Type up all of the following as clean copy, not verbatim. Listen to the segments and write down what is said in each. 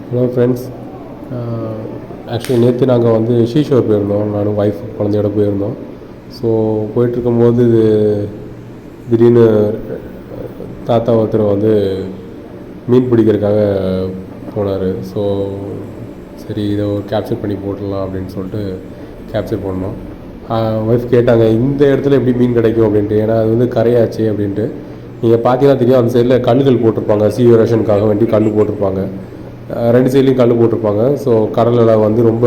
Hello friends. Actually நேற்று நாங்கள் வந்து ஷீஷோர் போயிருந்தோம். நானும் ஒய்ஃப் குழந்தையோட போயிருந்தோம். ஸோ போயிட்டுருக்கும்போது திடீர்னு தாத்தா ஒருத்தர் வந்து மீன் பிடிக்கிறதுக்காக போனார். ஸோ சரி இதை ஒரு கேப்சர் பண்ணி போட்டுடலாம் அப்படின்னு சொல்லிட்டு கேப்சர் பண்ணோம். ஒய்ஃப் கேட்டாங்க இந்த இடத்துல எப்படி மீன் கிடைக்கும் அப்படின்ட்டு. ஏன்னா அது வந்து கரையாச்சு அப்படின்ட்டு. நீங்கள் பார்த்தீங்கன்னா தெரியும், அந்த சைடில் கல்லுகள் போட்டிருப்பாங்க. சீவரேஷனுக்காக வேண்டி கல் போட்டிருப்பாங்க. ரெண்டு சைட்லேயும் கல் போட்டிருப்பாங்க. ஸோ கடலில் வந்து ரொம்ப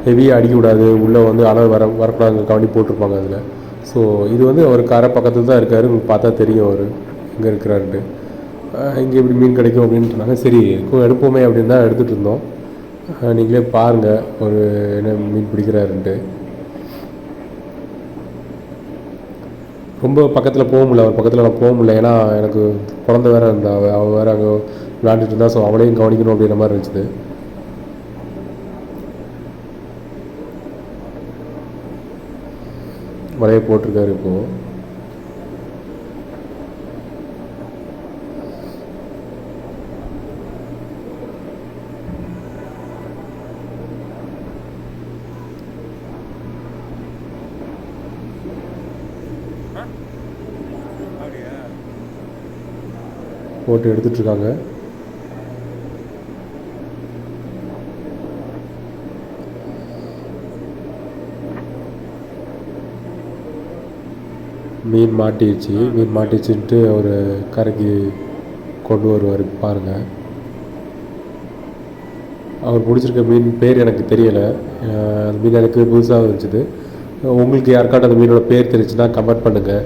ஹெவியாக அடிக்க விடாது, உள்ளே வந்து அலை வரக்கூடாதுக்காண்டி போட்டிருப்பாங்க அதில். ஸோ இது வந்து அவர் கரை பக்கத்தில் தான் இருக்கார். பார்த்தா தெரியும் அவர் எங்கே இருக்கிறாருன்ட்டு. இங்கே எப்படி மீன் கிடைக்கும் அப்படின்ட்டுனாங்க. சரி இருக்கும் எடுப்போமே அப்படின்னு தான் எடுத்துகிட்டு இருந்தோம். நீங்களே பாருங்கள் ஒரு என்ன மீன் பிடிக்கிறாருன்ட்டு. ரொம்ப பக்கத்தில் போக முடியல, அவர் பக்கத்தில் நான் போக முடியல. ஏன்னா எனக்கு குழந்தை வேறு இருந்தா, அவள் வேறு அங்கே விளையாண்டுட்டு இருந்தா. ஸோ அவளையும் கவனிக்கணும் அப்படின்ற மாதிரி இருந்துச்சு. வலையை போட்டிருக்காரு இப்போது. போட்டு எடுத்துகிட்ருக்காங்க. மீன் மாட்டிடுச்சுன்ட்டு அவர் கரைக்கு கொண்டு வருவார். பாருங்கள், அவர் பிடிச்சிருக்க மீன் பேர் எனக்கு தெரியலை. அந்த மீன் எனக்கு புதுசாக இருந்துச்சு. உங்களுக்கு யாருக்காட்டும் அந்த மீனோட பேர் தெரிஞ்சுன்னா கமெண்ட் பண்ணுங்கள்.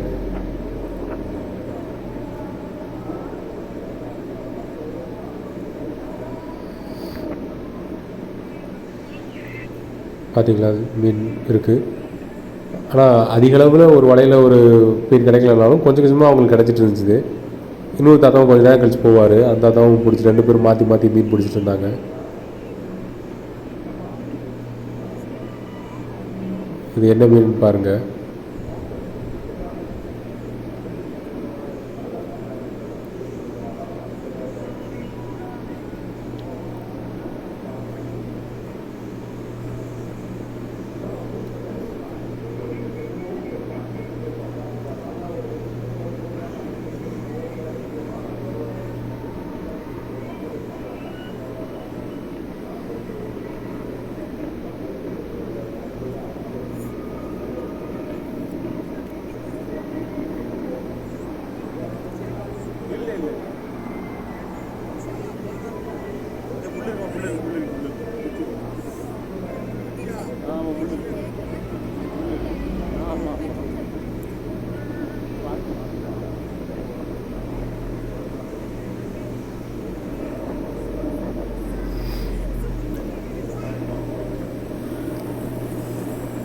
பார்த்தீங்களா, மீன் இருக்குது. ஆனால் அதிகளவில் ஒரு வலையில் ஒரு மீன் கிடைக்கலனாலும் கொஞ்சம் கொஞ்சமாக அவங்களுக்கு கிடச்சிட்டு இருந்துச்சு. இன்னொரு தாத்தாவும் கொஞ்சம் நேரம் கழிச்சு போவார். அந்த தாத்தாவும் பிடிச்சி 2 பேரும் மாற்றி மாற்றி மீன் பிடிச்சிட்டு இருந்தாங்க. இது என்ன மீன் பாருங்கள்.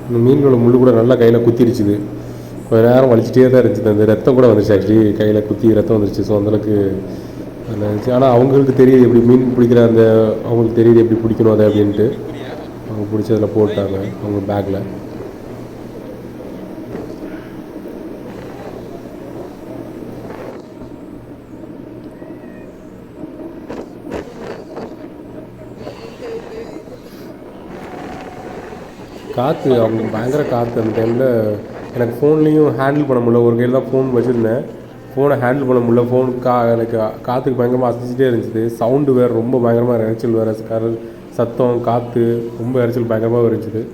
இந்த மீன்களோட முள் கூட நல்லா கையில் குத்திருச்சுது. கொஞ்சம் நேரம் வலிச்சிட்டே தான் இருந்துச்சு. அந்த ரத்தம் கூட வந்துச்சு. ஆக்சுவலி கையில் குத்தி ரத்தம் வந்துருச்சு. ஸோ அந்தளவுக்கு நல்லா இருந்துச்சு. ஆனால் அவங்களுக்கு தெரியுது எப்படி மீன் பிடிக்கிற அந்த அவங்களுக்கு தெரியுது எப்படி பிடிக்கணும் அதை அப்படின்ட்டு. அவங்க பிடிச்சதில் போட்டாங்க அவங்க பேக்கில். காற்று அவங்க பயங்கர காற்று அந்த டைமில். எனக்கு ஃபோன்லேயும் ஹேண்டில் பண்ண முடியல. ஒரு கையில் தான் ஃபோன் வச்சுருந்தேன். ஃபோனை ஹேண்டில் பண்ண முடியல. ஃபோன் எனக்கு காற்றுக்கு பயங்கரமாக அசைச்சிட்டே இருந்துச்சு. சவுண்டு வேறு ரொம்ப பயங்கரமாக இறைச்சல் வேறு. கடல் சத்தம், காற்று ரொம்ப இறைச்சல் பயங்கரமாக இருந்துச்சு.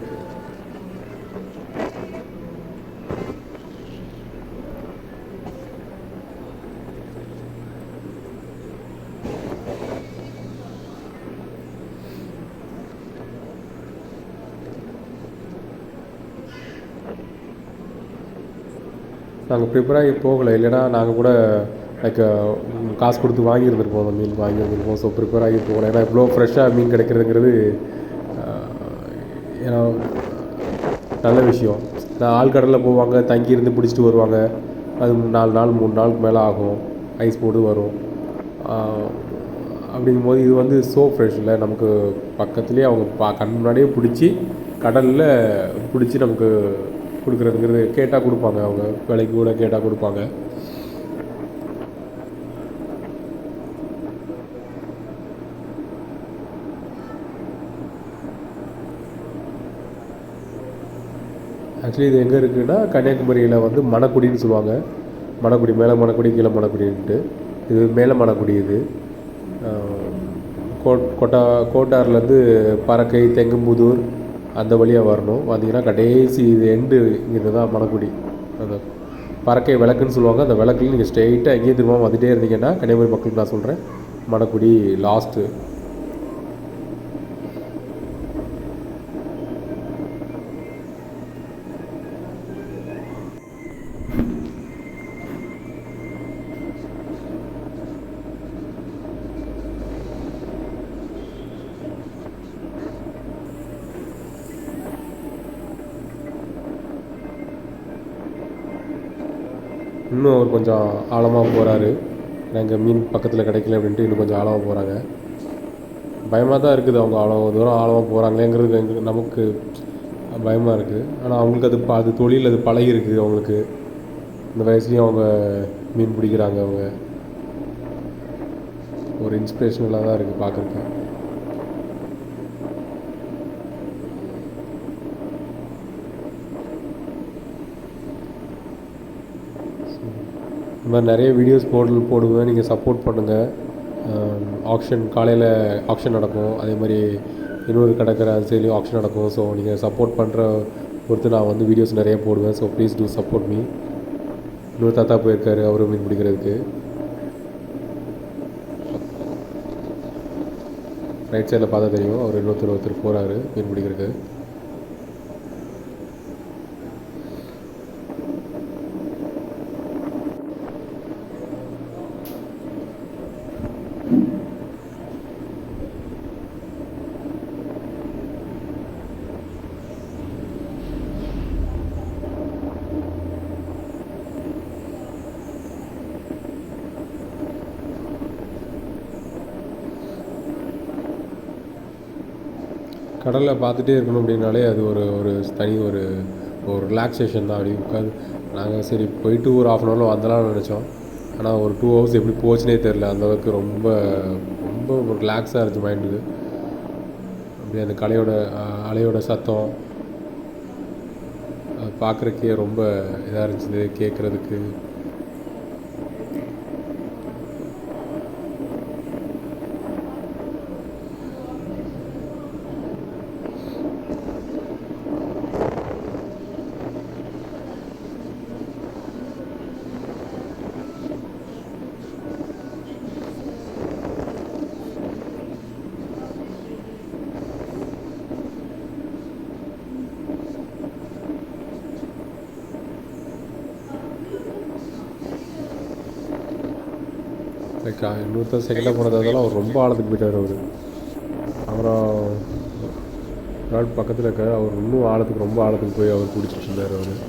நாங்கள் ப்ரிப்பேர் ஆகி போகலை. இல்லைனா நாங்கள் கூட லைக் காசு கொடுத்து வாங்கியிருந்துருப்போம். அந்த மீன் வாங்கியிருந்துருப்போம். ஸோ ப்ரிப்பேர் ஆகி போகலை. ஏன்னா இவ்வளோ ஃப்ரெஷ்ஷாக மீன் கிடைக்கிறதுங்கிறது ஏன்னா நல்ல விஷயம். ஆழ்கடலில் போவாங்க, தங்கியிருந்து பிடிச்சிட்டு வருவாங்க. அது 4 நாள் 3 நாளுக்கு மேலே ஆகும். ஐஸ் போட்டு வரும். அப்படிங்கும்போது இது வந்து ஸோ ஃப்ரெஷ் இல்லை. நமக்கு பக்கத்துலேயே அவங்க கண் முன்னாடியே பிடிச்சி கடலில் பிடிச்சி நமக்கு கொடுக்குறதுங்கிறது. கேட்டால் கொடுப்பாங்க, அவங்க விலைக்கு கூட கேட்டால் கொடுப்பாங்க. ஆக்சுவலி இது எங்கே இருக்குதுன்னா கன்னியாகுமரியில் வந்து மணக்குடின்னு சொல்லுவாங்க. மணக்குடி, மேலே மணக்குடி, கீழே மணக்குடின்ட்டு. இது மேலே மணக்குடி. இது கோட்டார்லேருந்து பறக்கை, தெங்கம்புதூர் அந்த வழியாக வரணும். வந்தீங்கன்னா கடைசி இது எண்டு இது தான் மணக்குடி. அந்த பறக்கை விளக்குன்னு சொல்லுவாங்க. அந்த விளக்குல நீங்கள் ஸ்ட்ரெயிட்டாக எங்கேயும் திரும்ப வந்துகிட்டே இருந்தீங்கன்னா, கன்னியாகுமரி மக்களுக்கு நான் சொல்கிறேன், மணக்குடி லாஸ்ட்டு. இன்னும் அவர் கொஞ்சம் ஆழமாக போகிறாரு. எங்கள் மீன் பக்கத்தில் கிடைக்கல அப்படின்ட்டு இன்னும் கொஞ்சம் ஆழமாக போகிறாங்க. பயமாக தான் இருக்குது, அவங்க அவ்வளோ தூரம் ஆழமாக போகிறாங்களேங்கிறது நமக்கு பயமாக இருக்குது. ஆனால் அவங்களுக்கு அது தொழில், அது பழகிருக்கு அவங்களுக்கு. இந்த வயசுலேயும் அவங்க மீன் பிடிக்கிறாங்க. அவங்க ஒரு இன்ஸ்பிரேஷனலாக தான் இருக்குது பார்க்குறதுக்கு. இந்த மாதிரி நிறைய வீடியோஸ் போடுவேன், நீங்கள் சப்போர்ட் பண்ணுங்கள். ஆக்ஷன் காலையில் ஆக்ஷன் நடக்கும், அதே மாதிரி இன்னொரு கடற்கரை சைட்லேயும் ஆக்ஷன் நடக்கும். ஸோ நீங்கள் சப்போர்ட் பண்ணுற பொறுத்து நான் வந்து வீடியோஸ் நிறைய போடுவேன். So please do support me. இன்னொரு தாத்தா போயிருக்காரு, அவரும் மீன் பிடிக்கிறதுக்கு. ரைட் சைடில் பார்த்தா தெரியும், அவர் ஒருத்தர் போகிறாரு மீன் பிடிக்கிறதுக்கு. கடலை பார்த்துட்டே இருக்கணும் அப்படின்னாலே அது ஒரு தனி ஒரு ரிலாக்ஸேஷன் தான். அப்படி உட்காந்து நாங்கள் சரி போயிட்டு ஒரு 1/2 hour வந்தலாம்னு நினச்சோம். ஆனால் ஒரு 2 hours எப்படி போச்சுனே தெரில. அந்தளவுக்கு ரொம்ப ரொம்ப ரிலாக்ஸாக இருந்துச்சு மைண்டுக்கு. அப்படியே அந்த அலையோட சத்தம் பார்க்குறக்கே ரொம்ப இதாக இருந்துச்சு கேட்குறதுக்கு. இன்னொருத்தர் செகண்டாக போனதால அவர் ரொம்ப ஆழத்துக்கு போயிட்டார். அப்புறம் ராட் பக்கத்தில் இருக்கார், அவர் இன்னும் ரொம்ப ஆழத்துக்கு போய் அவர் பிடிச்சிட்டு இருந்தார்.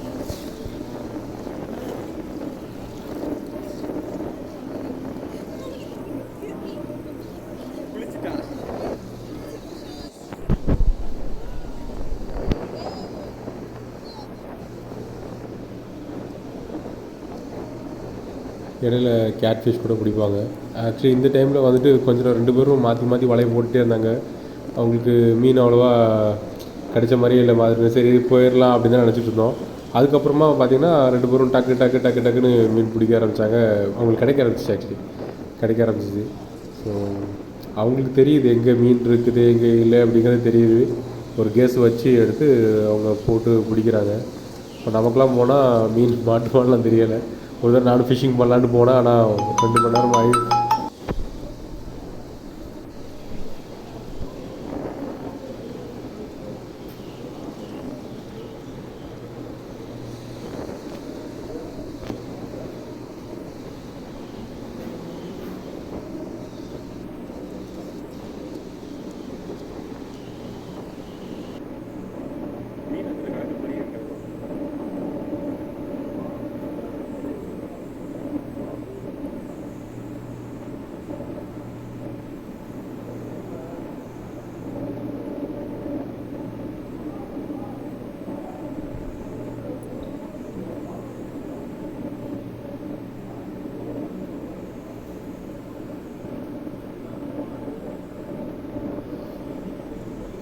இடையில கேட் ஃபிஷ் கூட பிடிப்பாங்க. ஆக்சுவலி இந்த டைமில் வந்துட்டு கொஞ்சம் 2 பேரும் மாற்றி வலையை போட்டுகிட்டே இருந்தாங்க. அவங்களுக்கு மீன் அவ்வளோவா கிடைச்ச மாதிரியே இல்லை மாதிரி. சரி போயிடலாம் அப்படின்னு தான் நினச்சிட்டு இருந்தோம். அதுக்கப்புறமா பார்த்திங்கன்னா 2 பேரும் டக்குன்னு மீன் பிடிக்க ஆரம்பித்தாங்க. அவங்களுக்கு கிடைக்க ஆரம்பிச்சிச்சு. ஸோ அவங்களுக்கு தெரியுது எங்கே மீன் இருக்குது எங்கே இல்லை அப்படிங்கிறது தெரியுது. ஒரு கேஸ் வச்சு எடுத்து அவங்க போட்டு பிடிக்கிறாங்க. இப்போ நமக்குலாம் போனால் மீன் மாட்டுமான்லாம் தெரியலை. ஒரு தடவை நானும் ஃபிஷ்ஷிங் பண்ணலான்னு போனேன், ஆனால் 2 மணி நேரம் ஆகி.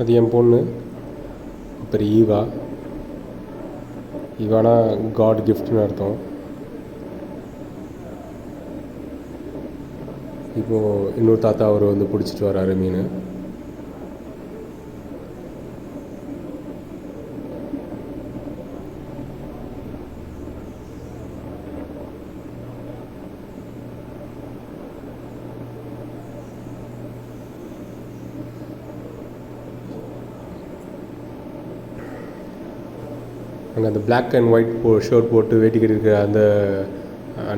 அது என் பொண்ணு, அப்புறம் ஈவா. இவானா காட் கிஃப்ட்னு அர்த்தம். இப்போது இன்னொரு தாத்தா அவர் வந்து பிடிச்சிட்டு வராரு மீன். அங்கே அந்த பிளாக் அண்ட் ஒயிட் ஷர்ட் போட்டு வேட்டி கட்டியிருக்க அந்த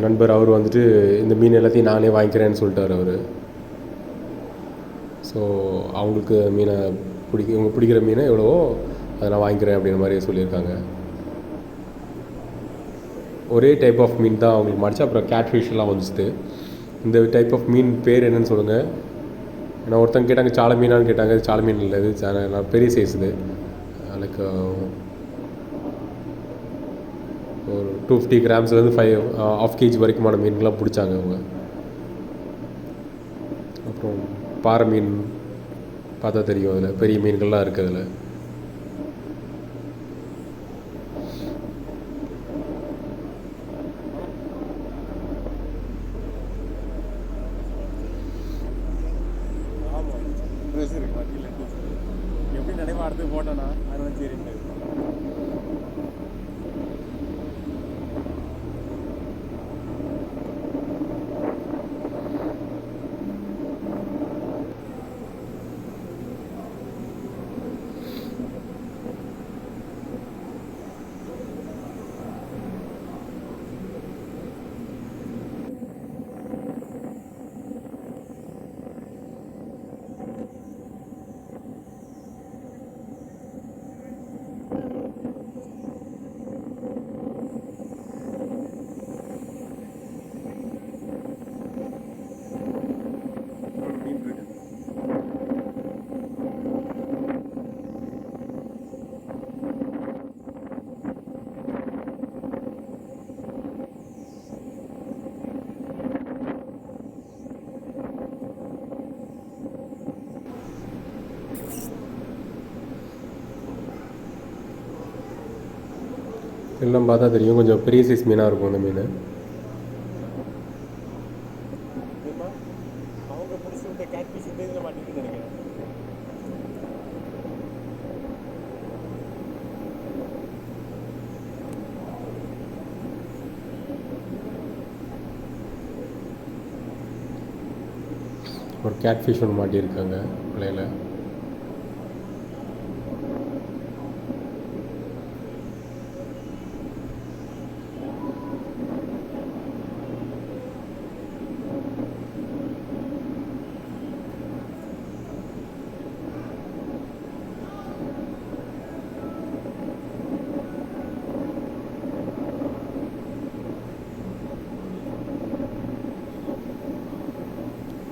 நண்பர் அவர் வந்துட்டு இந்த மீன் எல்லாத்தையும் நானே வாங்கிக்கிறேன்னு சொல்லிட்டார் அவர். ஸோ அவங்களுக்கு மீனை இவங்க பிடிக்கிற மீனை எவ்வளவோ அதை நான் வாங்கிக்கிறேன் அப்படின்ற மாதிரி சொல்லியிருக்காங்க. ஒரே டைப் ஆஃப் மீன் தான் அவங்களுக்கு மாறிச்சு. அப்புறம் கேட் ஃபிஷ்லாம் வந்துச்சு. இந்த டைப் ஆஃப் மீன் பேர் என்னன்னு சொல்லுங்கள். ஏன்னா ஒருத்தங்க கேட்டாங்க சாலை மீனான்னு கேட்டாங்க. சாலை மீன் இல்லை, இது பெரிய சைஸ். இது லைக் ஒரு 250 கிராம்ஸ்லேருந்து 1/2 kg வரைக்குமான மீன்கள்லாம் பிடிச்சாங்க அவங்க. அப்புறம் பாறை மீன் பார்த்தா தெரியும், அதில் பெரிய மீன்கள்லாம் இருக்குது. அதில் எப்படி நினைவாடுத்து போட்டோன்னா அது வந்து சரி. எல்லாம் பார்த்தா தெரியும், கொஞ்சம் பெரிய சைஸ் மீனாக இருக்கும் அந்த மீன். அவங்க பிடிச்சி விட்ட கேட் பீஸ் இந்த இதில் மாட்டிட்டு நினைக்கிறேன். ஒரு கேட் ஃபிஷ் ஒன்று மாட்டியிருக்காங்க வலையில்.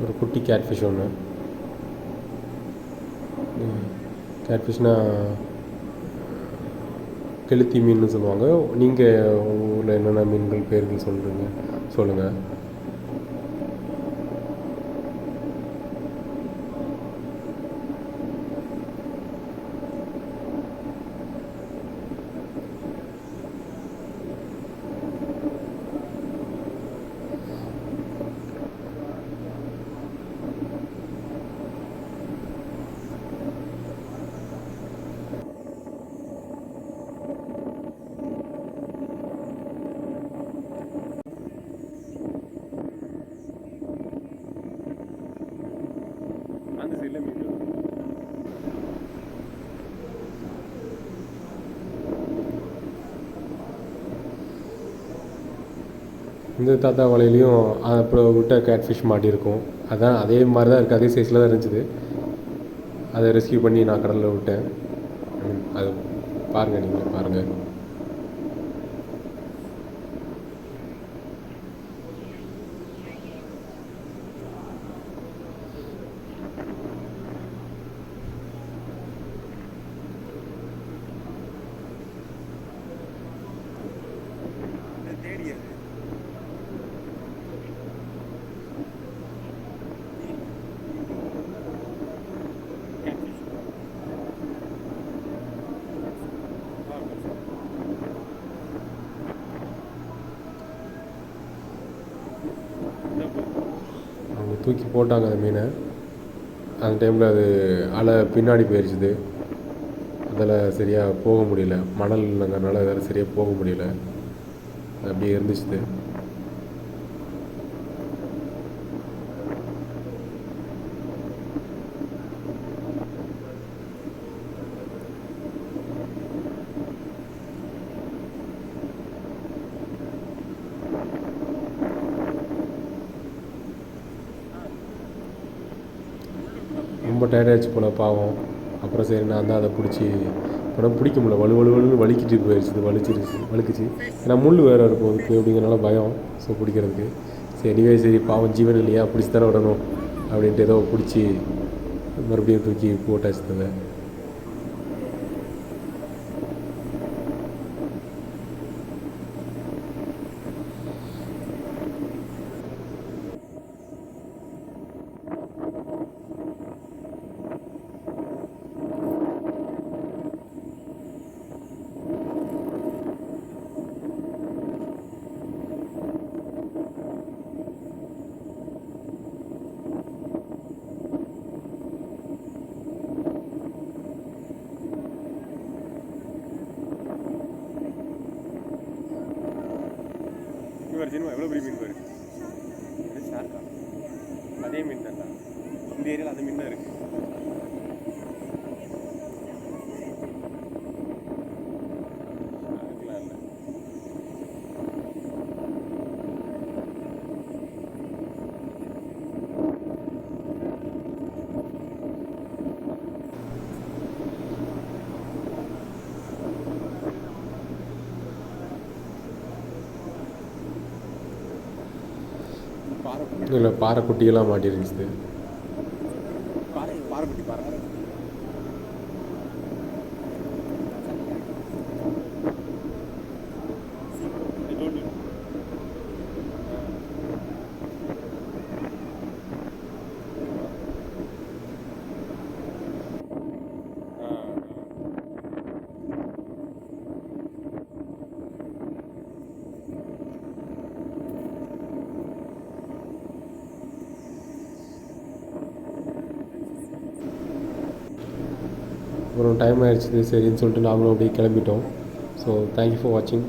ஒரு குட்டி கேட்ஃபிஷ் ஒன்று. கேட்ஃபிஷ்னால் கெளுத்தி மீன் சொல்லுவாங்க. நீங்கள் உங்கள் ஊரில் என்னென்ன மீன்கள் பேர்கள் சொல்லுங்கள். அந்த சைடில் மீன் இந்த தாத்தா வலையிலையும் அப்புறம் விட்ட கேட்ஃபிஷ் மாட்டியிருக்கும். அதான் அதே மாதிரி தான் இருக்குது, அதே சைஸில் தான் இருந்துச்சு. அதை ரெஸ்கியூ பண்ணி நான் கடலில் விட்டேன். அது பாருங்கள், நீங்கள் பாருங்கள். தேடியது கேட்ஃபிஷ். தூக்கி போட்டாங்க அந்த மீனை. அந்த டைமில் அது அலை பின்னாடி போயிடுச்சுது. அதில் சரியாக போக முடியல, மணல்ங்கிறனால அதில் சரியாக போக முடியல, அது அப்படியே இருந்துச்சுது. ரொம்ப டயர்டாகிடுச்சு போல் பாவம். அப்புறம் சரி நான் தான் அதை பிடிச்சி படம் பிடிக்க முடியல, வலுன்னு வலிக்கிட்டு போயிடுச்சு, வலிக்குச்சு. ஏன்னா முள் வேறு இருக்கும் அதுக்கு அப்படிங்கிறனால பயம். ஸோ பிடிக்கிறதுக்கு சரி பாவம் ஜீவன் இல்லையா, பிடிச்சி தானே விடணும் அப்படின்ட்டு ஏதோ பிடிச்சி மறுபடியும் தூக்கி போட்டாச்சு அதை. இவர் சினிமா எவ்வளோ பெரிய மீன் பாரு, ஷார்க்கா அதே மீன் தான்டா, இந்த ஏரியாவில் அந்த மீன் தான் இருக்குது. ஷார்க்லாம் இல்லை. இல்லை பாறைக்குட்டியெல்லாம் மாட்டிருந்துச்சு. பாறைக்குட்டி பாறை அப்புறம் டைம் ஆகிடுச்சு சரின்னு சொல்லிட்டு நாங்களும் அப்படியே கிளம்பிட்டோம். ஸோ தேங்க்யூ ஃபார் வாட்சிங்.